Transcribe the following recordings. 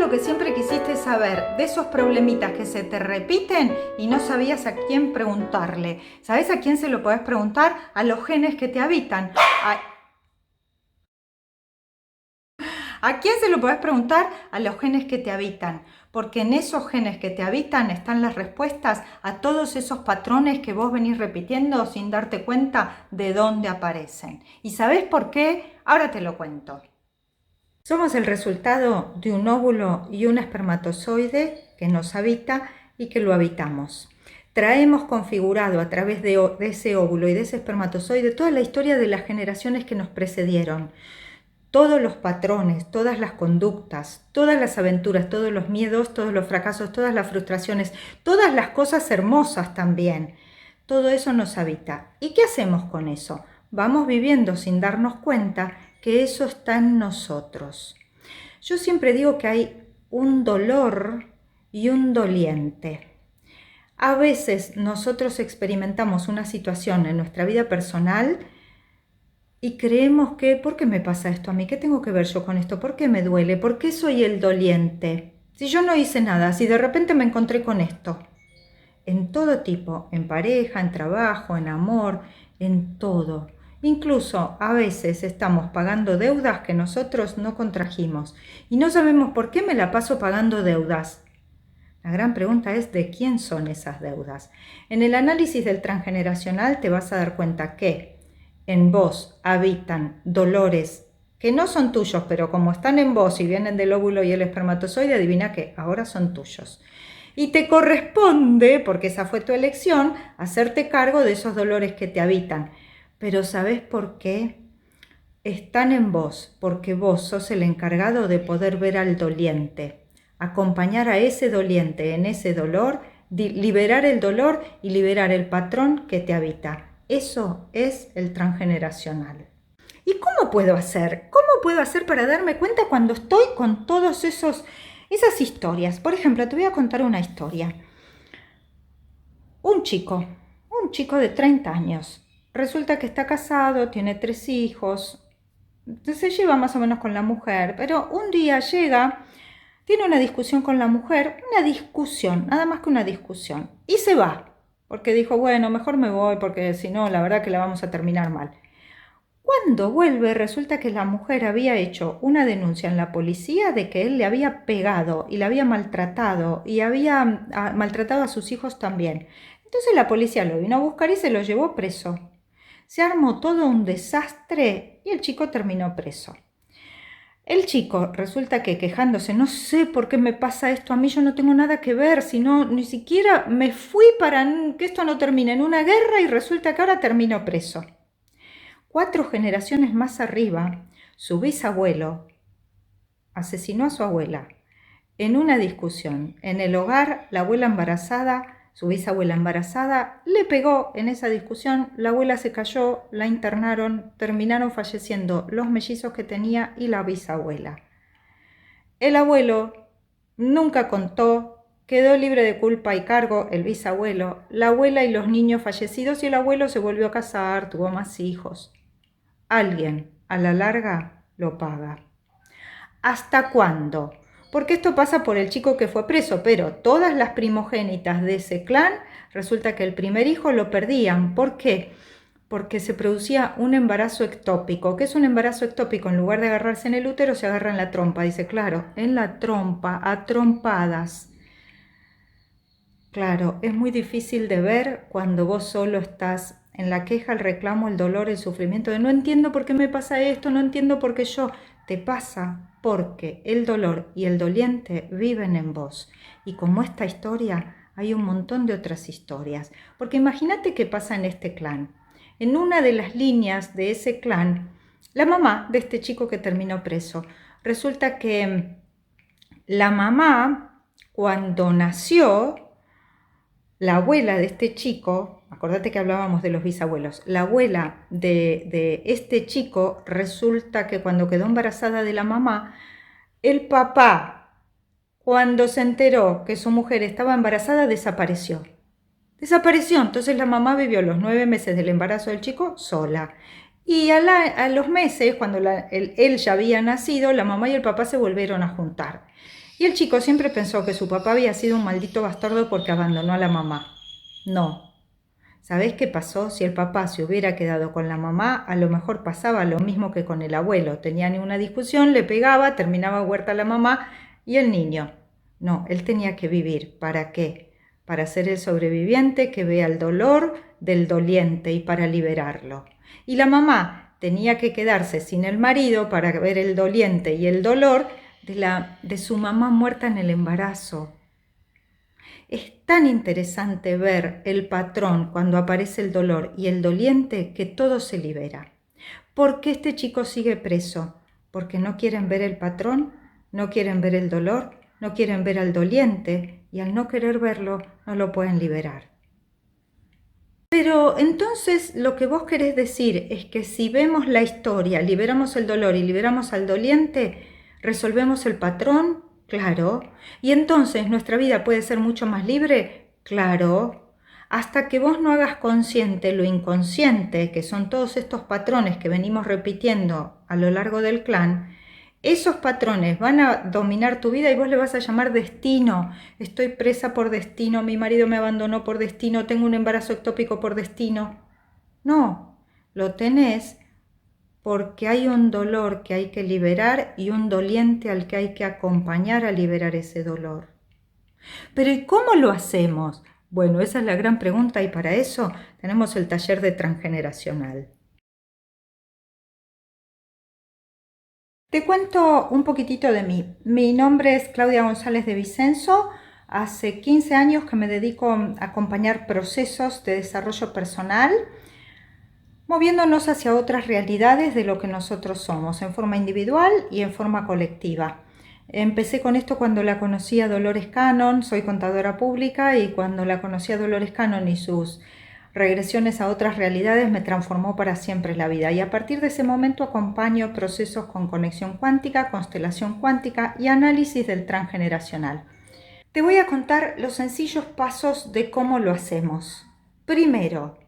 lo que siempre quisiste saber, de esos problemitas que se te repiten y no sabías a quién preguntarle. ¿Sabes a quién se lo podés preguntar? A los genes que te habitan. ¿A quién se lo podés preguntar? A los genes que te habitan. Porque en esos genes que te habitan están las respuestas a todos esos patrones que vos venís repitiendo sin darte cuenta de dónde aparecen. ¿Y sabés por qué? Ahora te lo cuento. Somos el resultado de un óvulo y un espermatozoide que nos habita y que lo habitamos. Traemos configurado a través de ese óvulo y de ese espermatozoide toda la historia de las generaciones que nos precedieron. Todos los patrones, todas las conductas, todas las aventuras, todos los miedos, todos los fracasos, todas las frustraciones, todas las cosas hermosas también. Todo eso nos habita. ¿Y qué hacemos con eso? Vamos viviendo sin darnos cuenta que eso está en nosotros. Yo siempre digo que hay un dolor y un doliente. A veces nosotros experimentamos una situación en nuestra vida personal y creemos que, ¿por qué me pasa esto a mí? ¿Qué tengo que ver yo con esto? ¿Por qué me duele? ¿Por qué soy el doliente? Si yo no hice nada, si de repente me encontré con esto. En todo tipo, en pareja, en trabajo, en amor, en todo. Incluso a veces estamos pagando deudas que nosotros no contrajimos y no sabemos por qué me la paso pagando deudas. La gran pregunta es ¿de quién son esas deudas? En el análisis del transgeneracional te vas a dar cuenta que en vos habitan dolores que no son tuyos, pero como están en vos y vienen del óvulo y el espermatozoide, adivina que ahora son tuyos. Y te corresponde, porque esa fue tu elección, hacerte cargo de esos dolores que te habitan. Pero ¿sabés por qué? Están en vos, porque vos sos el encargado de poder ver al doliente, acompañar a ese doliente en ese dolor, liberar el dolor y liberar el patrón que te habita. Eso es el transgeneracional. ¿Y cómo puedo hacer? ¿Cómo puedo hacer para darme cuenta cuando estoy con todos esas historias? Por ejemplo, te voy a contar una historia. Un chico de 30 años. Resulta que está casado, tiene 3 hijos, se lleva más o menos con la mujer, pero un día llega, tiene una discusión con la mujer, una discusión, nada más que una discusión, y se va, porque dijo, bueno, mejor me voy, porque si no, la verdad que la vamos a terminar mal. Cuando vuelve, resulta que la mujer había hecho una denuncia en la policía de que él le había pegado y la había maltratado y había maltratado a sus hijos también. Entonces la policía lo vino a buscar y se lo llevó preso. Se armó todo un desastre y el chico terminó preso. El chico resulta que quejándose, no sé por qué me pasa esto a mí, yo no tengo nada que ver, sino ni siquiera me fui para que esto no termine en una guerra y resulta que ahora termino preso. 4 generaciones más arriba, su bisabuelo asesinó a su abuela en una discusión. En el hogar, la abuela embarazada, su bisabuela embarazada, le pegó en esa discusión, la abuela se cayó, la internaron, terminaron falleciendo los mellizos que tenía y la bisabuela. El abuelo nunca contó, quedó libre de culpa y cargo el bisabuelo, la abuela y los niños fallecidos y el abuelo se volvió a casar, tuvo más hijos. Alguien, a la larga, lo paga. ¿Hasta cuándo? Porque esto pasa por el chico que fue preso, pero todas las primogénitas de ese clan, resulta que el primer hijo lo perdían. ¿Por qué? Porque se producía un embarazo ectópico. ¿Qué es un embarazo ectópico? En lugar de agarrarse en el útero, se agarra en la trompa. Dice, claro, en la trompa, a trompadas. Claro, es muy difícil de ver cuando vos solo estás en la queja, el reclamo, el dolor, el sufrimiento de no entiendo por qué me pasa esto, no entiendo por qué yo. Te pasa porque el dolor y el doliente viven en vos. Y como esta historia, hay un montón de otras historias. Porque imagínate qué pasa en este clan. En una de las líneas de ese clan, la mamá de este chico que terminó preso, resulta que la mamá, cuando nació, la abuela de este chico, acordate que hablábamos de los bisabuelos, la abuela de este chico resulta que cuando quedó embarazada de la mamá, el papá, cuando se enteró que su mujer estaba embarazada, desapareció. Entonces la mamá vivió los 9 meses del embarazo del chico sola. Y a los meses, cuando él ya había nacido, la mamá y el papá se volvieron a juntar. Y el chico siempre pensó que su papá había sido un maldito bastardo porque abandonó a la mamá. No. ¿Sabés qué pasó? Si el papá se hubiera quedado con la mamá, a lo mejor pasaba lo mismo que con el abuelo. Tenían una discusión, le pegaba, terminaba huerta la mamá y el niño. No, él tenía que vivir. ¿Para qué? Para ser el sobreviviente que vea el dolor del doliente y para liberarlo. Y la mamá tenía que quedarse sin el marido para ver el doliente y el dolor de su mamá muerta en el embarazo. Es tan interesante ver el patrón cuando aparece el dolor y el doliente que todo se libera. ¿Por qué este chico sigue preso? Porque no quieren ver el patrón, no quieren ver el dolor, no quieren ver al doliente y al no querer verlo no lo pueden liberar. Pero entonces lo que vos querés decir es que si vemos la historia, liberamos el dolor y liberamos al doliente, ¿resolvemos el patrón? Claro. ¿Y entonces nuestra vida puede ser mucho más libre? Claro. Hasta que vos no hagas consciente lo inconsciente, que son todos estos patrones que venimos repitiendo a lo largo del clan, esos patrones van a dominar tu vida y vos le vas a llamar destino. Estoy presa por destino, mi marido me abandonó por destino, tengo un embarazo ectópico por destino. No, lo tenés porque hay un dolor que hay que liberar y un doliente al que hay que acompañar a liberar ese dolor. Pero ¿y cómo lo hacemos? Bueno, esa es la gran pregunta y para eso tenemos el taller de transgeneracional. Te cuento un poquitito de mí. Mi nombre es Claudia González de Vicenzo. Hace 15 años que me dedico a acompañar procesos de desarrollo personal, moviéndonos hacia otras realidades de lo que nosotros somos, en forma individual y en forma colectiva. Empecé con esto cuando la conocí a Dolores Cannon, soy contadora pública, y cuando la conocí a Dolores Cannon y sus regresiones a otras realidades me transformó para siempre la vida, y a partir de ese momento acompaño procesos con conexión cuántica, constelación cuántica y análisis del transgeneracional. Te voy a contar los sencillos pasos de cómo lo hacemos. Primero,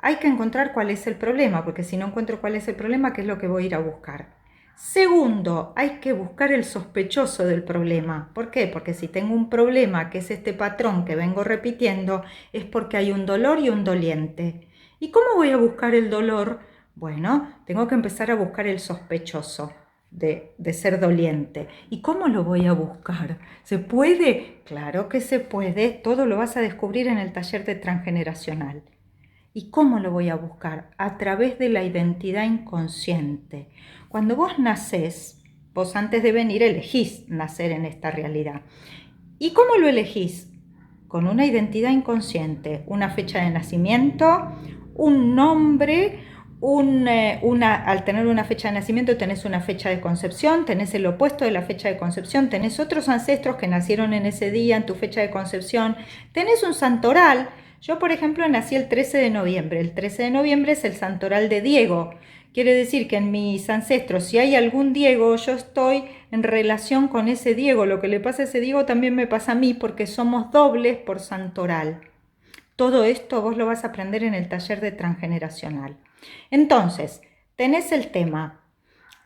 hay que encontrar cuál es el problema, porque si no encuentro cuál es el problema, ¿qué es lo que voy a ir a buscar? Segundo, hay que buscar el sospechoso del problema. ¿Por qué? Porque si tengo un problema, que es este patrón que vengo repitiendo, es porque hay un dolor y un doliente. ¿Y cómo voy a buscar el dolor? Bueno, tengo que empezar a buscar el sospechoso de ser doliente. ¿Y cómo lo voy a buscar? ¿Se puede? Claro que se puede. Todo lo vas a descubrir en el taller de transgeneracional. ¿Y cómo lo voy a buscar? A través de la identidad inconsciente. Cuando vos nacés, vos antes de venir elegís nacer en esta realidad. ¿Y cómo lo elegís? Con una identidad inconsciente, una fecha de nacimiento, un nombre, al tener una fecha de nacimiento tenés una fecha de concepción, tenés el opuesto de la fecha de concepción, tenés otros ancestros que nacieron en ese día, en tu fecha de concepción, tenés un santoral. Yo, por ejemplo, nací el 13 de noviembre. El 13 de noviembre es el santoral de Diego. Quiere decir que en mis ancestros, si hay algún Diego, yo estoy en relación con ese Diego. Lo que le pasa a ese Diego también me pasa a mí, porque somos dobles por santoral. Todo esto vos lo vas a aprender en el taller de transgeneracional. Entonces, tenés el tema.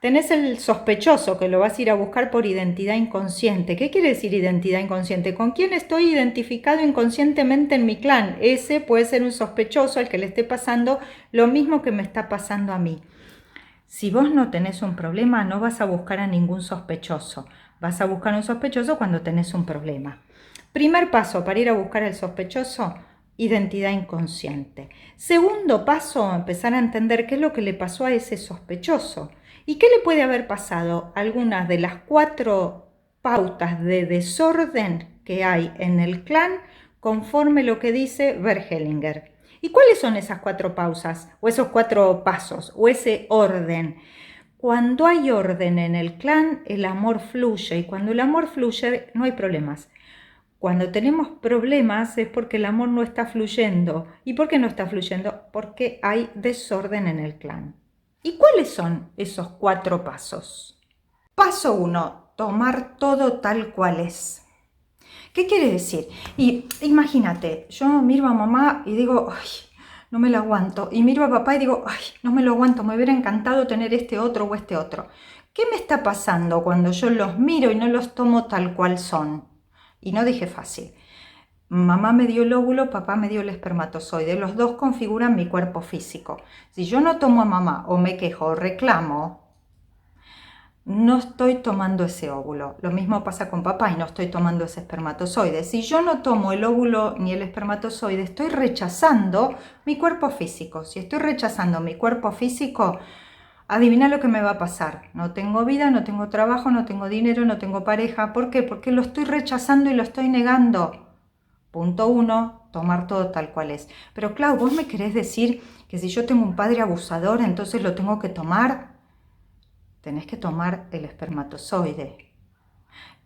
Tenés el sospechoso que lo vas a ir a buscar por identidad inconsciente. ¿Qué quiere decir identidad inconsciente? ¿Con quién estoy identificado inconscientemente en mi clan? Ese puede ser un sospechoso al que le esté pasando lo mismo que me está pasando a mí. Si vos no tenés un problema, no vas a buscar a ningún sospechoso. Vas a buscar un sospechoso cuando tenés un problema. Primer paso para ir a buscar al sospechoso: identidad inconsciente. Segundo paso, empezar a entender qué es lo que le pasó a ese sospechoso. ¿Y qué le puede haber pasado? Algunas de las 4 pautas de desorden que hay en el clan conforme lo que dice Bert Hellinger. ¿Y cuáles son esas 4 pausas o esos 4 pasos o ese orden? Cuando hay orden en el clan, el amor fluye, y cuando el amor fluye no hay problemas. Cuando tenemos problemas es porque el amor no está fluyendo. ¿Y por qué no está fluyendo? Porque hay desorden en el clan. ¿Y cuáles son esos 4 pasos? Paso 1, tomar todo tal cual es. ¿Qué quiere decir? Y imagínate, yo miro a mamá y digo, ay, no me lo aguanto. Y miro a papá y digo, ay, no me lo aguanto, me hubiera encantado tener este otro o este otro. ¿Qué me está pasando cuando yo los miro y no los tomo tal cual son? Y no dije fácil. Mamá me dio el óvulo, papá me dio el espermatozoide. Los dos configuran mi cuerpo físico. Si yo no tomo a mamá o me quejo o reclamo, no estoy tomando ese óvulo. Lo mismo pasa con papá y no estoy tomando ese espermatozoide. Si yo no tomo el óvulo ni el espermatozoide, estoy rechazando mi cuerpo físico. Si estoy rechazando mi cuerpo físico, adivina lo que me va a pasar. No tengo vida, no tengo trabajo, no tengo dinero, no tengo pareja. ¿Por qué? Porque lo estoy rechazando y lo estoy negando. Punto 1, tomar todo tal cual es. Pero Clau, ¿vos me querés decir que si yo tengo un padre abusador, entonces lo tengo que tomar? Tenés que tomar el espermatozoide.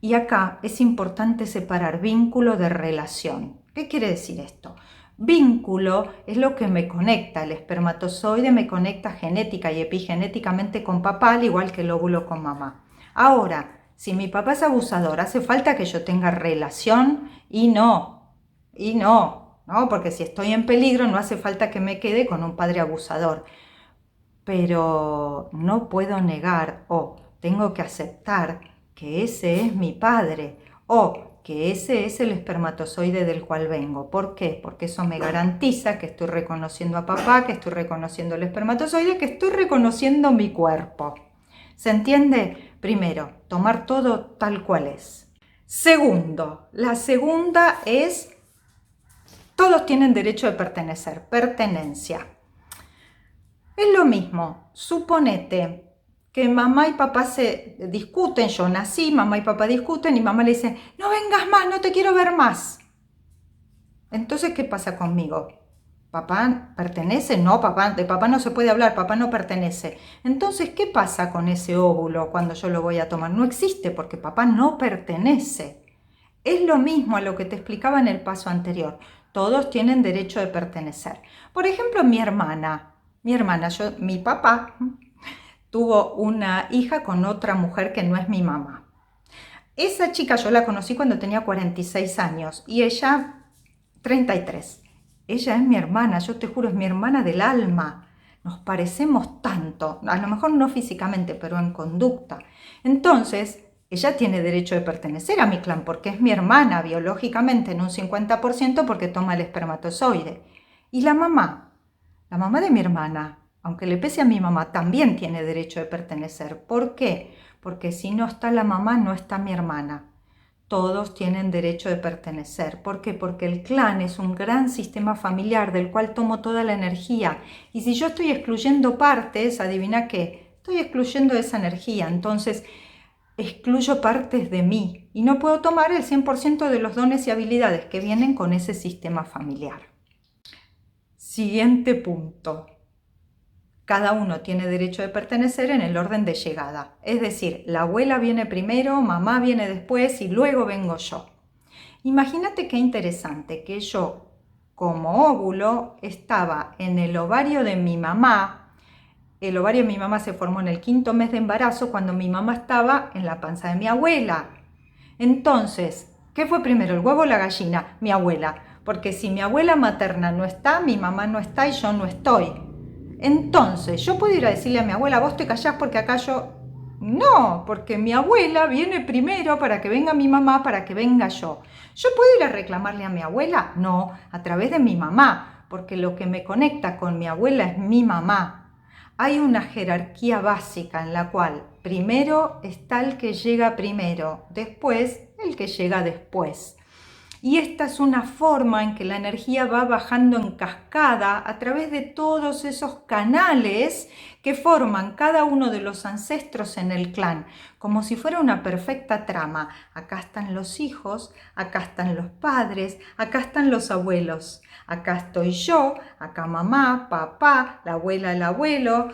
Y acá es importante separar vínculo de relación. ¿Qué quiere decir esto? Vínculo es lo que me conecta. El espermatozoide me conecta genética y epigenéticamente con papá, al igual que el óvulo con mamá. Ahora, si mi papá es abusador, ¿hace falta que yo tenga relación? Y no, porque si estoy en peligro no hace falta que me quede con un padre abusador. Pero no puedo negar o tengo que aceptar que ese es mi padre o que ese es el espermatozoide del cual vengo. ¿Por qué? Porque eso me garantiza que estoy reconociendo a papá, que estoy reconociendo el espermatozoide, que estoy reconociendo mi cuerpo. ¿Se entiende? Primero, tomar todo tal cual es. Segundo, la segunda es, todos tienen derecho de pertenecer, pertenencia. Es lo mismo, suponete que mamá y papá se discuten, yo nací, mamá y papá discuten y mamá le dice, no vengas más, no te quiero ver más. Entonces, ¿qué pasa conmigo? ¿Papá pertenece? No, papá, de papá no se puede hablar, papá no pertenece. Entonces, ¿qué pasa con ese óvulo cuando yo lo voy a tomar? No existe porque papá no pertenece. Es lo mismo a lo que te explicaba en el paso anterior. Todos tienen derecho de pertenecer. Por ejemplo, mi papá tuvo una hija con otra mujer que no es mi mamá. Esa chica yo la conocí cuando tenía 46 años y ella 33. Ella es mi hermana, yo te juro, es mi hermana del alma. Nos parecemos tanto, a lo mejor no físicamente, pero en conducta. Entonces, ella tiene derecho de pertenecer a mi clan porque es mi hermana biológicamente en un 50% porque toma el espermatozoide. Y la mamá de mi hermana, aunque le pese a mi mamá, también tiene derecho de pertenecer. ¿Por qué? Porque si no está la mamá, no está mi hermana. Todos tienen derecho de pertenecer. ¿Por qué? Porque el clan es un gran sistema familiar del cual tomo toda la energía. Y si yo estoy excluyendo partes, adivina qué, estoy excluyendo esa energía. Entonces, excluyo partes de mí y no puedo tomar el 100% de los dones y habilidades que vienen con ese sistema familiar. Siguiente punto. Cada uno tiene derecho de pertenecer en el orden de llegada. Es decir, la abuela viene primero, mamá viene después y luego vengo yo. Imagínate qué interesante que yo, como óvulo, estaba en el ovario de mi mamá. El ovario de mi mamá se formó en el 5.º mes de embarazo cuando mi mamá estaba en la panza de mi abuela. Entonces, ¿qué fue primero, el huevo o la gallina? Mi abuela. Porque si mi abuela materna no está, mi mamá no está y yo no estoy. Entonces, yo puedo ir a decirle a mi abuela, vos te callás porque acá yo... No, porque mi abuela viene primero para que venga mi mamá, para que venga yo. ¿Yo puedo ir a reclamarle a mi abuela? No, a través de mi mamá, porque lo que me conecta con mi abuela es mi mamá. Hay una jerarquía básica en la cual primero está el que llega primero, después el que llega después. Y esta es una forma en que la energía va bajando en cascada a través de todos esos canales que forman cada uno de los ancestros en el clan, como si fuera una perfecta trama. Acá están los hijos, acá están los padres, acá están los abuelos, acá estoy yo, acá mamá, papá, la abuela, el abuelo,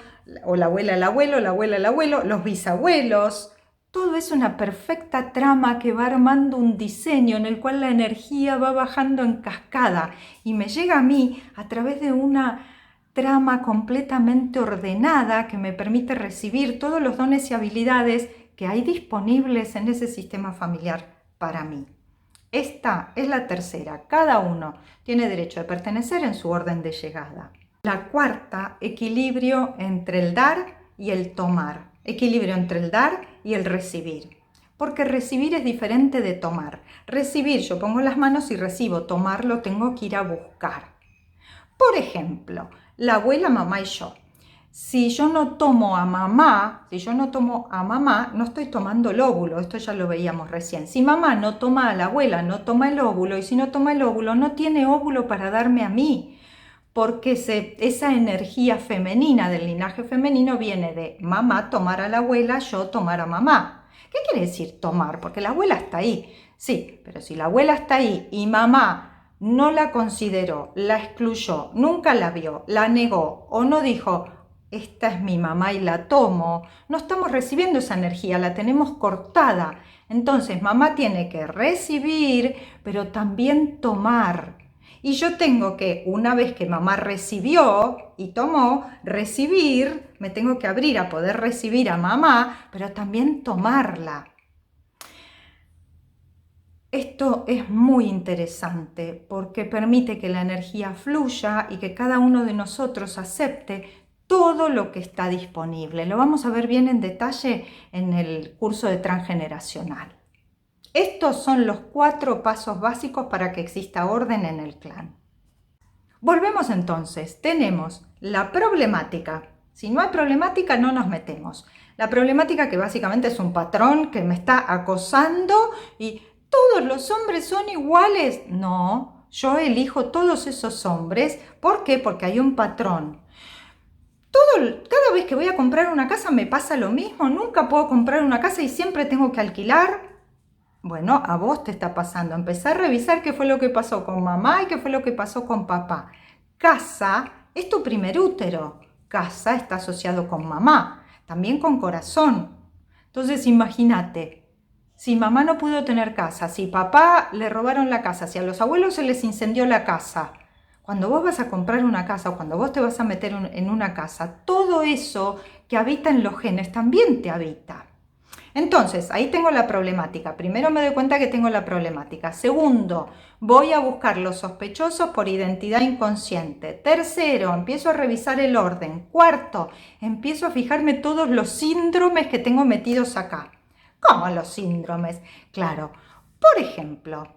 o la abuela, el abuelo, la abuela, el abuelo, los bisabuelos. Todo es una perfecta trama que va armando un diseño en el cual la energía va bajando en cascada y me llega a mí a través de una trama completamente ordenada que me permite recibir todos los dones y habilidades que hay disponibles en ese sistema familiar para mí. Esta es la tercera. Cada uno tiene derecho de pertenecer en su orden de llegada. La cuarta, equilibrio entre el dar y el tomar. equilibrio entre el dar y el recibir. Porque recibir es diferente de tomar. Recibir, yo pongo las manos y recibo. Tomar lo tengo que ir a buscar. Por ejemplo, la abuela, mamá y yo. Si yo no tomo a mamá, no estoy tomando el óvulo. Esto ya lo veíamos recién. Si mamá no toma a la abuela, no toma el óvulo. Y si no toma el óvulo, no tiene óvulo para darme a mí. Porque esa energía femenina del linaje femenino viene de mamá tomar a la abuela, yo tomar a mamá. ¿Qué quiere decir tomar? Porque la abuela está ahí. Sí, pero si la abuela está ahí y mamá no la consideró, la excluyó, nunca la vio, la negó o no dijo, esta es mi mamá y la tomo, no estamos recibiendo esa energía, la tenemos cortada. Entonces mamá tiene que recibir, pero también tomar. Y yo tengo que, una vez que mamá recibió y tomó, recibir, me tengo que abrir a poder recibir a mamá, pero también tomarla. Esto es muy interesante porque permite que la energía fluya y que cada uno de nosotros acepte todo lo que está disponible. Lo vamos a ver bien en detalle en el curso de transgeneracional. Estos son los 4 pasos básicos para que exista orden en el clan. Volvemos entonces, tenemos la problemática. Si no hay problemática, no nos metemos. La problemática que básicamente es un patrón que me está acosando y ¿todos los hombres son iguales? No, yo elijo todos esos hombres. ¿Por qué? Porque hay un patrón. Cada vez que voy a comprar una casa me pasa lo mismo. Nunca puedo comprar una casa y siempre tengo que alquilar. Bueno, a vos te está pasando. Empezá a revisar qué fue lo que pasó con mamá y qué fue lo que pasó con papá. Casa es tu primer útero. Casa está asociado con mamá, también con corazón. Entonces imagínate, si mamá no pudo tener casa, si papá le robaron la casa, si a los abuelos se les incendió la casa, cuando vos vas a comprar una casa o cuando vos te vas a meter en una casa, todo eso que habita en los genes también te habita. Entonces, ahí tengo la problemática. Primero me doy cuenta que tengo la problemática. Segundo, voy a buscar los sospechosos por identidad inconsciente. Tercero, empiezo a revisar el orden. Cuarto, empiezo a fijarme todos los síndromes que tengo metidos acá. ¿Cómo los síndromes? Claro, por ejemplo,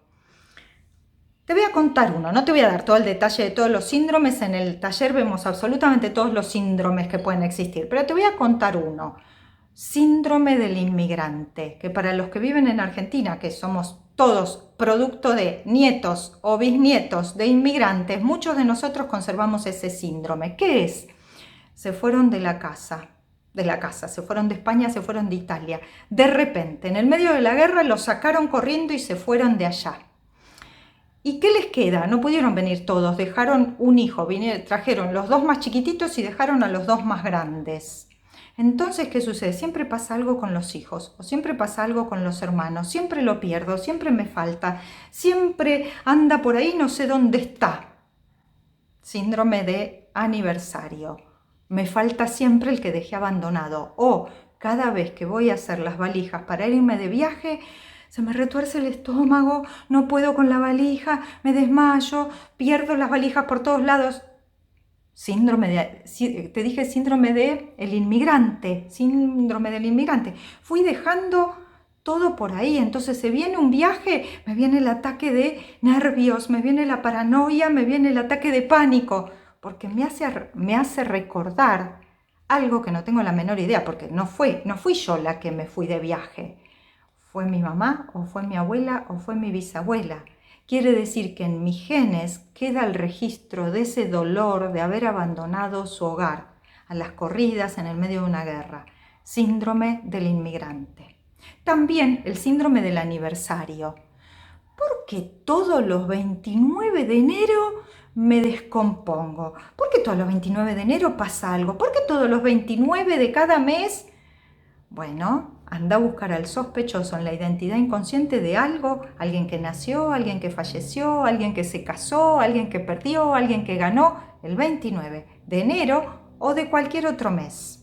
te voy a contar uno, no te voy a dar todo el detalle de todos los síndromes. En el taller vemos absolutamente todos los síndromes que pueden existir, pero te voy a contar uno. Síndrome del inmigrante, que para los que viven en Argentina, que somos todos producto de nietos o bisnietos de inmigrantes, muchos de nosotros conservamos ese síndrome. ¿Qué es? Se fueron de la casa, se fueron de España, se fueron de Italia. De repente, en el medio de la guerra, los sacaron corriendo y se fueron de allá. ¿Y qué les queda? No pudieron venir todos, dejaron un hijo, trajeron los 2 más chiquititos y dejaron a los 2 más grandes. Entonces, ¿qué sucede? Siempre pasa algo con los hijos, o siempre pasa algo con los hermanos, siempre lo pierdo, siempre me falta, siempre anda por ahí, no sé dónde está. Síndrome de aniversario. Me falta siempre el que dejé abandonado. O cada vez que voy a hacer las valijas para irme de viaje, se me retuerce el estómago, no puedo con la valija, me desmayo, pierdo las valijas por todos lados. Te dije síndrome del inmigrante. Fui dejando todo por ahí, entonces se viene un viaje, me viene el ataque de nervios, me viene la paranoia, me viene el ataque de pánico, porque me hace recordar algo que no tengo la menor idea, porque no fui yo la que me fui de viaje. ¿Fue mi mamá o fue mi abuela o fue mi bisabuela? Quiere decir que en mis genes queda el registro de ese dolor de haber abandonado su hogar a las corridas en el medio de una guerra. Síndrome del inmigrante. También el síndrome del aniversario. ¿Por qué todos los 29 de enero me descompongo? ¿Por qué todos los 29 de enero pasa algo? ¿Por qué todos los 29 de cada mes? Bueno, anda a buscar al sospechoso en la identidad inconsciente de algo, alguien que nació, alguien que falleció, alguien que se casó, alguien que perdió, alguien que ganó el 29 de enero o de cualquier otro mes.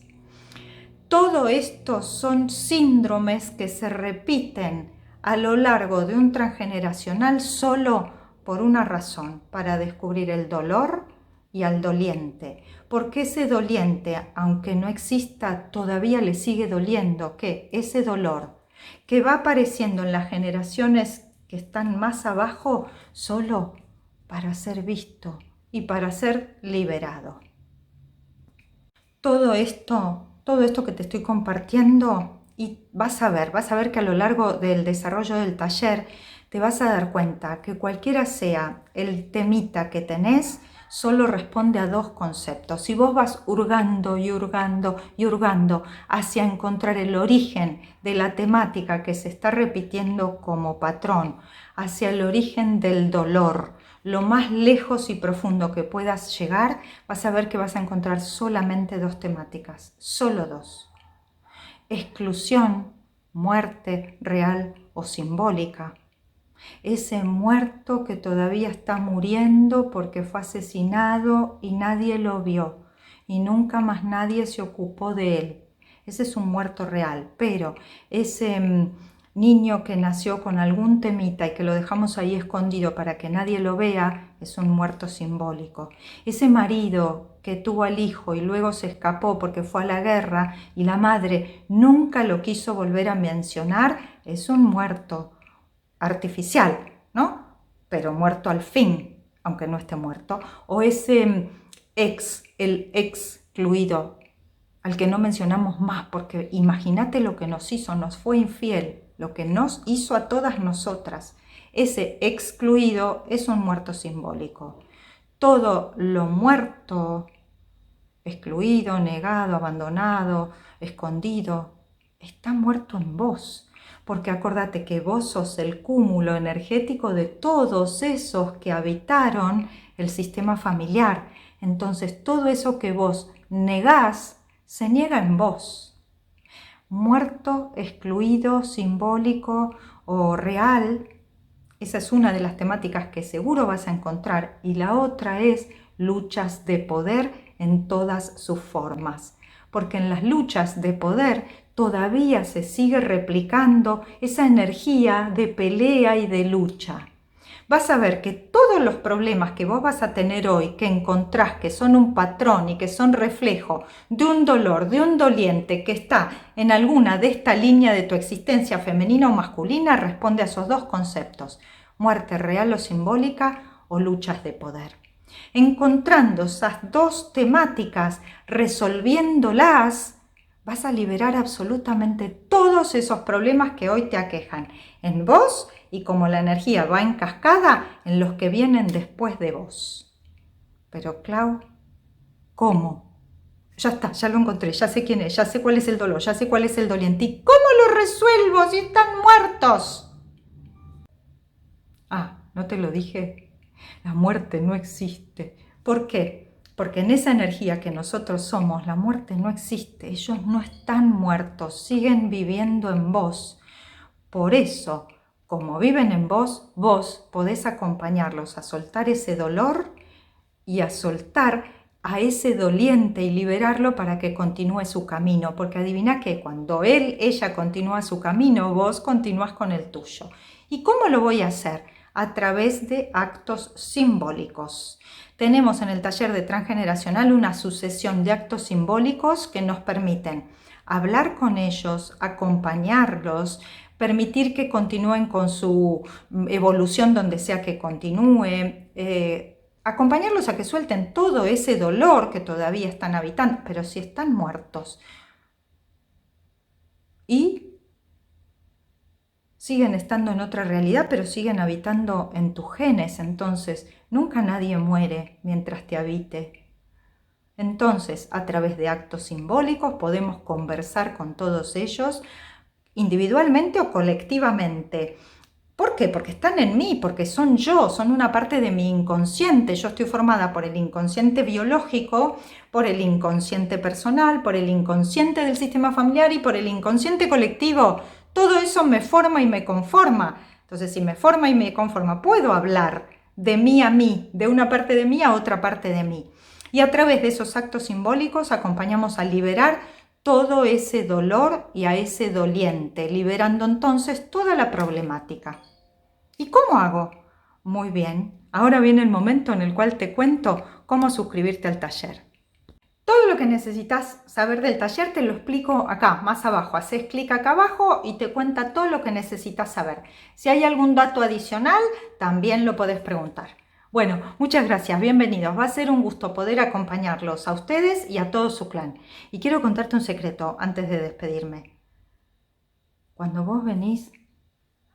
Todo esto son síndromes que se repiten a lo largo de un transgeneracional solo por una razón, para descubrir el dolor y al doliente, porque ese doliente, aunque no exista, todavía le sigue doliendo, ¿qué? Ese dolor que va apareciendo en las generaciones que están más abajo solo para ser visto y para ser liberado. Todo esto que te estoy compartiendo, y vas a ver que a lo largo del desarrollo del taller te vas a dar cuenta que cualquiera sea el temita que tenés, solo responde a dos conceptos. Si vos vas hurgando y hurgando y hurgando hacia encontrar el origen de la temática que se está repitiendo como patrón, hacia el origen del dolor, lo más lejos y profundo que puedas llegar, vas a ver que vas a encontrar solamente dos temáticas, solo dos. Exclusión, muerte real o simbólica. Ese muerto que todavía está muriendo porque fue asesinado y nadie lo vio y nunca más nadie se ocupó de él. Ese es un muerto real, pero ese niño que nació con algún temita y que lo dejamos ahí escondido para que nadie lo vea, es un muerto simbólico. Ese marido que tuvo al hijo y luego se escapó porque fue a la guerra y la madre nunca lo quiso volver a mencionar, es un muerto artificial, ¿no? Pero muerto al fin, aunque no esté muerto. O ese el excluido, al que no mencionamos más, porque imagínate lo que nos hizo, nos fue infiel, lo que nos hizo a todas nosotras. Ese excluido es un muerto simbólico. Todo lo muerto, excluido, negado, abandonado, escondido, está muerto en vos. Porque acordate que vos sos el cúmulo energético de todos esos que habitaron el sistema familiar. Entonces todo eso que vos negás, se niega en vos. Muerto, excluido, simbólico o real, esa es una de las temáticas que seguro vas a encontrar. Y la otra es luchas de poder en todas sus formas. Porque en las luchas de poder todavía se sigue replicando esa energía de pelea y de lucha. Vas a ver que todos los problemas que vos vas a tener hoy, que encontrás que son un patrón y que son reflejo de un dolor, de un doliente que está en alguna de esta línea de tu existencia femenina o masculina, responde a esos dos conceptos: muerte real o simbólica o luchas de poder. Encontrando esas dos temáticas, resolviéndolas, vas a liberar absolutamente todos esos problemas que hoy te aquejan en vos y como la energía va en cascada en los que vienen después de vos. Pero Clau, ¿cómo? Ya está, ya lo encontré, ya sé quién es, ya sé cuál es el dolor, ya sé cuál es el doliente. ¿Y cómo lo resuelvo si están muertos? Ah, ¿no te lo dije? La muerte no existe. ¿Por qué? Porque en esa energía que nosotros somos, la muerte no existe. Ellos no están muertos, siguen viviendo en vos. Por eso, como viven en vos, vos podés acompañarlos a soltar ese dolor y a soltar a ese doliente y liberarlo para que continúe su camino. Porque adivina que cuando ella continúa su camino, vos continúas con el tuyo. ¿Y cómo lo voy a hacer? A través de actos simbólicos. Tenemos en el taller de transgeneracional una sucesión de actos simbólicos que nos permiten hablar con ellos, acompañarlos, permitir que continúen con su evolución donde sea que continúe, acompañarlos a que suelten todo ese dolor que todavía están habitando, pero si están muertos y siguen estando en otra realidad, pero siguen habitando en tus genes. Entonces nunca nadie muere mientras te habite. Entonces, a través de actos simbólicos podemos conversar con todos ellos, individualmente o colectivamente. ¿Por qué? Porque están en mí, porque son yo, son una parte de mi inconsciente. Yo estoy formada por el inconsciente biológico, por el inconsciente personal, por el inconsciente del sistema familiar y por el inconsciente colectivo. Todo eso me forma y me conforma. Entonces, si me forma y me conforma, puedo hablar de mí a mí, de una parte de mí a otra parte de mí. Y a través de esos actos simbólicos acompañamos a liberar todo ese dolor y a ese doliente, liberando entonces toda la problemática. ¿Y cómo hago? Muy bien, ahora viene el momento en el cual te cuento cómo suscribirte al taller. Todo lo que necesitas saber del taller te lo explico acá, más abajo. Haces clic acá abajo y te cuenta todo lo que necesitas saber. Si hay algún dato adicional, también lo podés preguntar. Bueno, muchas gracias, bienvenidos. Va a ser un gusto poder acompañarlos a ustedes y a todo su clan. Y quiero contarte un secreto antes de despedirme. Cuando vos venís,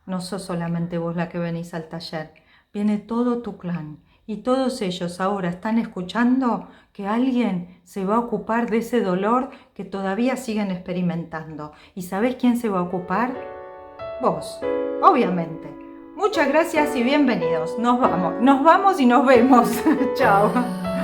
no sos solamente vos la que venís al taller, viene todo tu clan. Y todos ellos ahora están escuchando que alguien se va a ocupar de ese dolor que todavía siguen experimentando. ¿Y sabés quién se va a ocupar? Vos, obviamente. Muchas gracias y bienvenidos. Nos vamos y nos vemos. Chao.